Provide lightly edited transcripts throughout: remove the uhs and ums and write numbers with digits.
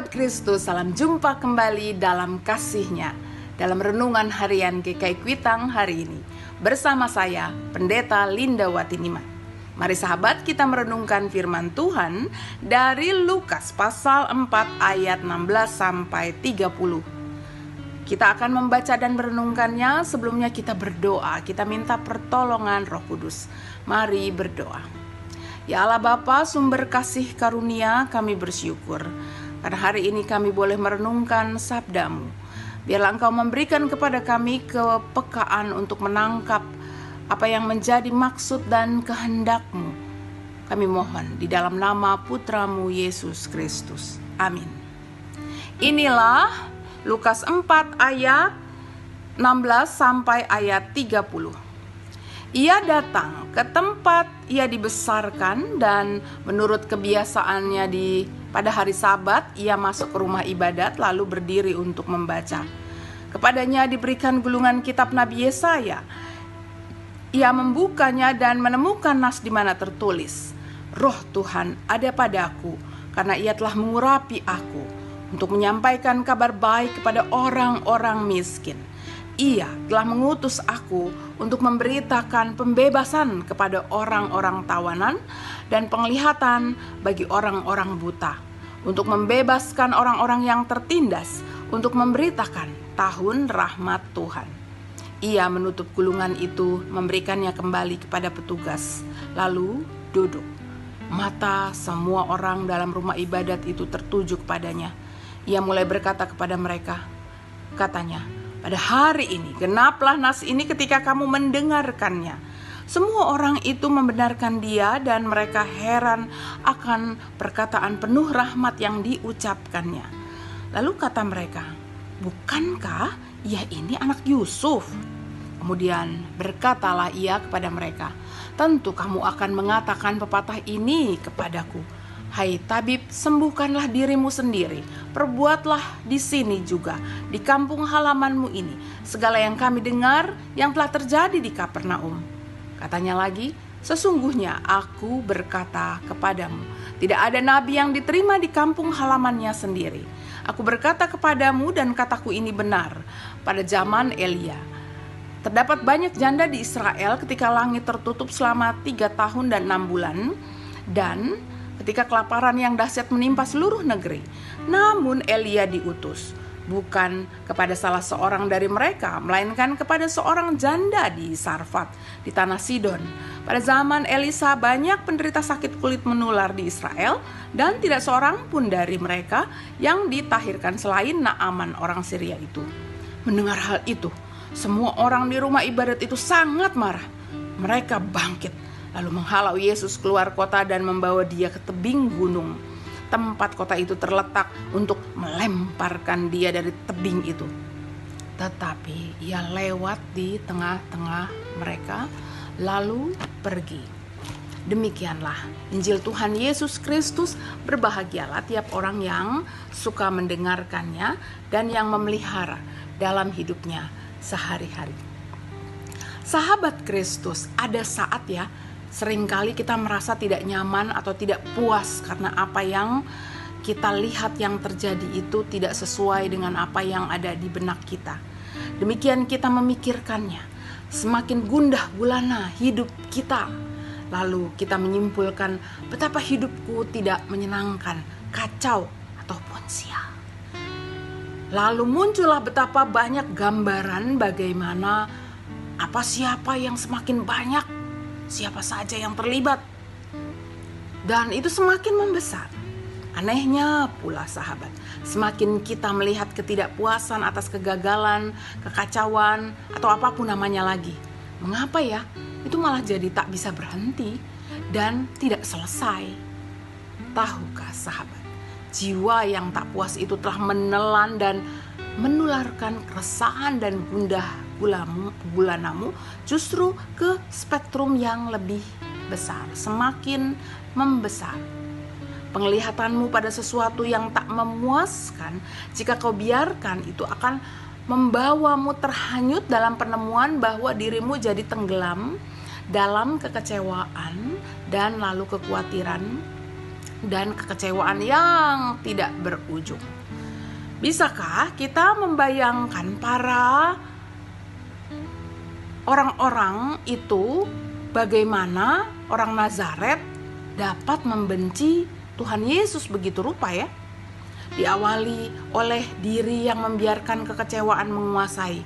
Sahabat Kristus, salam jumpa kembali dalam kasih-Nya dalam renungan harian GKI Kuitang hari ini bersama saya, Pendeta Linda Watinima. Mari sahabat, kita merenungkan firman Tuhan dari Lukas pasal 4 ayat 16 sampai 30. Kita akan membaca dan merenungkannya. Sebelumnya kita berdoa, kita minta pertolongan Roh Kudus. Mari berdoa. Ya Allah Bapa, sumber kasih karunia, kami bersyukur karena hari ini kami boleh merenungkan sabda-Mu. Biarlah Engkau memberikan kepada kami kepekaan untuk menangkap apa yang menjadi maksud dan kehendak-Mu. Kami mohon di dalam nama Putra-Mu Yesus Kristus. Amin. Inilah Lukas 4 ayat 16 sampai ayat 30. Ia datang ke tempat ia dibesarkan dan menurut kebiasaannya pada hari Sabat ia masuk ke rumah ibadat lalu berdiri untuk membaca. Kepadanya diberikan gulungan kitab Nabi Yesaya. Ia membukanya dan menemukan nas di mana tertulis, Roh Tuhan ada padaku karena ia telah mengurapi aku untuk menyampaikan kabar baik kepada orang-orang miskin. Ia telah mengutus aku untuk memberitakan pembebasan kepada orang-orang tawanan dan penglihatan bagi orang-orang buta, untuk membebaskan orang-orang yang tertindas, untuk memberitakan tahun rahmat Tuhan. Ia menutup gulungan itu, memberikannya kembali kepada petugas, lalu duduk. Mata semua orang dalam rumah ibadat itu tertuju kepadanya. Ia mulai berkata kepada mereka, katanya, pada hari ini genaplah nas ini ketika kamu mendengarkannya. Semua orang itu membenarkan dia dan mereka heran akan perkataan penuh rahmat yang diucapkannya. Lalu kata mereka, bukankah ia ini anak Yusuf? Kemudian berkatalah ia kepada mereka, tentu kamu akan mengatakan pepatah ini kepadaku, hai tabib, sembuhkanlah dirimu sendiri. Perbuatlah di sini juga, di kampung halamanmu ini, segala yang kami dengar yang telah terjadi di Kapernaum. Katanya lagi, sesungguhnya aku berkata kepadamu, tidak ada nabi yang diterima di kampung halamannya sendiri. Aku berkata kepadamu dan kataku ini benar, pada zaman Elia terdapat banyak janda di Israel ketika langit tertutup selama 3 tahun dan 6 bulan, dan ketika kelaparan yang dahsyat menimpa seluruh negeri. Namun Elia diutus, bukan kepada salah seorang dari mereka, melainkan kepada seorang janda di Sarfat, di tanah Sidon. Pada zaman Elisa banyak penderita sakit kulit menular di Israel, dan tidak seorang pun dari mereka yang ditahirkan selain Naaman orang Syria itu. Mendengar hal itu, semua orang di rumah ibadat itu sangat marah. Mereka bangkit, lalu menghalau Yesus keluar kota dan membawa dia ke tebing gunung. Tempat kota itu terletak untuk melemparkan dia dari tebing itu. Tetapi ia lewat di tengah-tengah mereka, lalu pergi. Demikianlah Injil Tuhan Yesus Kristus. Berbahagialah tiap orang yang suka mendengarkannya dan yang memelihara dalam hidupnya sehari-hari. Sahabat Kristus, ada saat ya, seringkali kita merasa tidak nyaman atau tidak puas karena apa yang kita lihat yang terjadi itu tidak sesuai dengan apa yang ada di benak kita. Demikian kita memikirkannya, semakin gundah gulana hidup kita. Lalu kita menyimpulkan betapa hidupku tidak menyenangkan, kacau ataupun sial. Lalu muncullah betapa banyak gambaran bagaimana siapa yang semakin banyak, siapa saja yang terlibat, dan itu semakin membesar. Anehnya pula sahabat, semakin kita melihat ketidakpuasan atas kegagalan, kekacauan, atau apapun namanya lagi, mengapa ya, itu malah jadi tak bisa berhenti dan tidak selesai. Tahukah sahabat, jiwa yang tak puas itu telah menelan dan menularkan keresahan dan gundah gulanamu justru ke spektrum yang lebih besar, semakin membesar. Penglihatanmu pada sesuatu yang tak memuaskan, jika kau biarkan, itu akan membawamu terhanyut dalam penemuan bahwa dirimu jadi tenggelam dalam kekecewaan dan lalu kekhawatiran dan kekecewaan yang tidak berujung. Bisakah kita membayangkan para orang-orang itu, bagaimana orang Nazaret dapat membenci Tuhan Yesus begitu rupa ya? Diawali oleh diri yang membiarkan kekecewaan menguasai,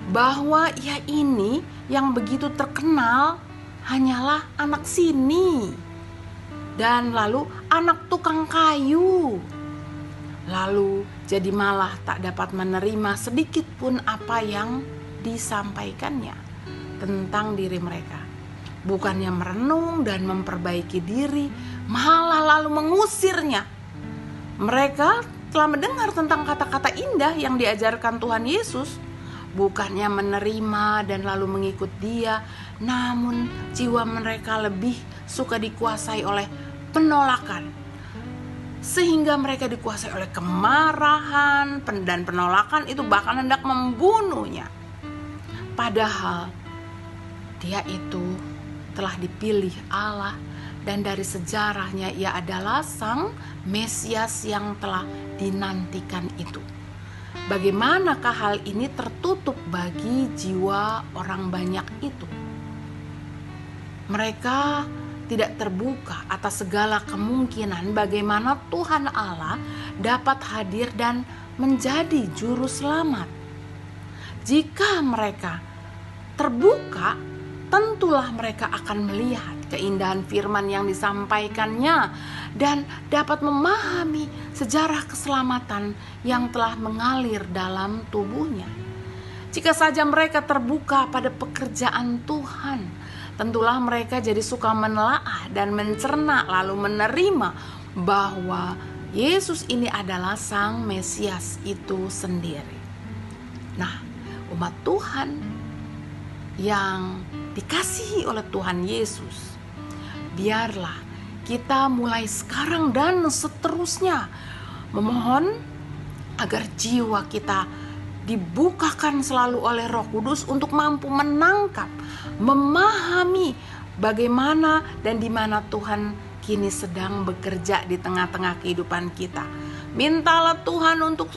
bahwa ia ini yang begitu terkenal hanyalah anak sini, dan lalu anak tukang kayu. Lalu jadi malah tak dapat menerima sedikit pun apa yang disampaikannya tentang diri mereka. Bukannya merenung dan memperbaiki diri, malah lalu mengusirnya. Mereka telah mendengar tentang kata-kata indah yang diajarkan Tuhan Yesus. Bukannya menerima dan lalu mengikut Dia, namun jiwa mereka lebih suka dikuasai oleh penolakan, sehingga mereka dikuasai oleh kemarahan dan penolakan itu bahkan hendak membunuhnya. Padahal dia itu telah dipilih Allah, dan dari sejarahnya ia adalah Sang Mesias yang telah dinantikan itu. Bagaimanakah hal ini tertutup bagi jiwa orang banyak itu? Mereka tidak terbuka atas segala kemungkinan bagaimana Tuhan Allah dapat hadir dan menjadi juru selamat. Jika mereka terbuka, tentulah mereka akan melihat keindahan firman yang disampaikannya dan dapat memahami sejarah keselamatan yang telah mengalir dalam tubuhnya. Jika saja mereka terbuka pada pekerjaan Tuhan, tentulah mereka jadi suka menelaah dan mencerna lalu menerima bahwa Yesus ini adalah Sang Mesias itu sendiri. Nah, umat Tuhan yang dikasihi oleh Tuhan Yesus, biarlah kita mulai sekarang dan seterusnya memohon agar jiwa kita dibukakan selalu oleh Roh Kudus untuk mampu menangkap, memahami bagaimana dan di mana Tuhan kini sedang bekerja di tengah-tengah kehidupan kita. Mintalah Tuhan untuk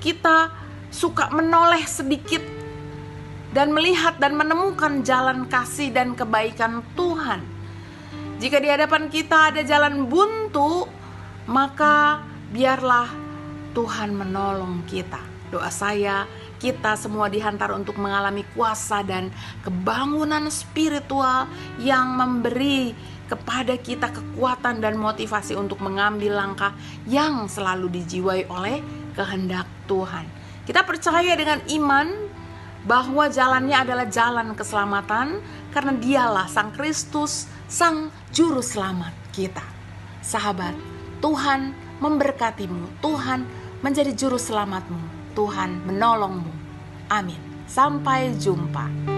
kita suka menoleh sedikit dan melihat dan menemukan jalan kasih dan kebaikan Tuhan. Jika di hadapan kita ada jalan buntu, maka biarlah Tuhan menolong kita. Doa saya, kita semua dihantar untuk mengalami kuasa dan kebangunan spiritual yang memberi kepada kita kekuatan dan motivasi untuk mengambil langkah yang selalu dijiwai oleh kehendak Tuhan. Kita percaya dengan iman bahwa jalannya adalah jalan keselamatan, karena Dialah Sang Kristus, Sang Juru Selamat kita. Sahabat, Tuhan memberkatimu, Tuhan menjadi Juru Selamatmu, Tuhan menolongmu. Amin. Sampai jumpa.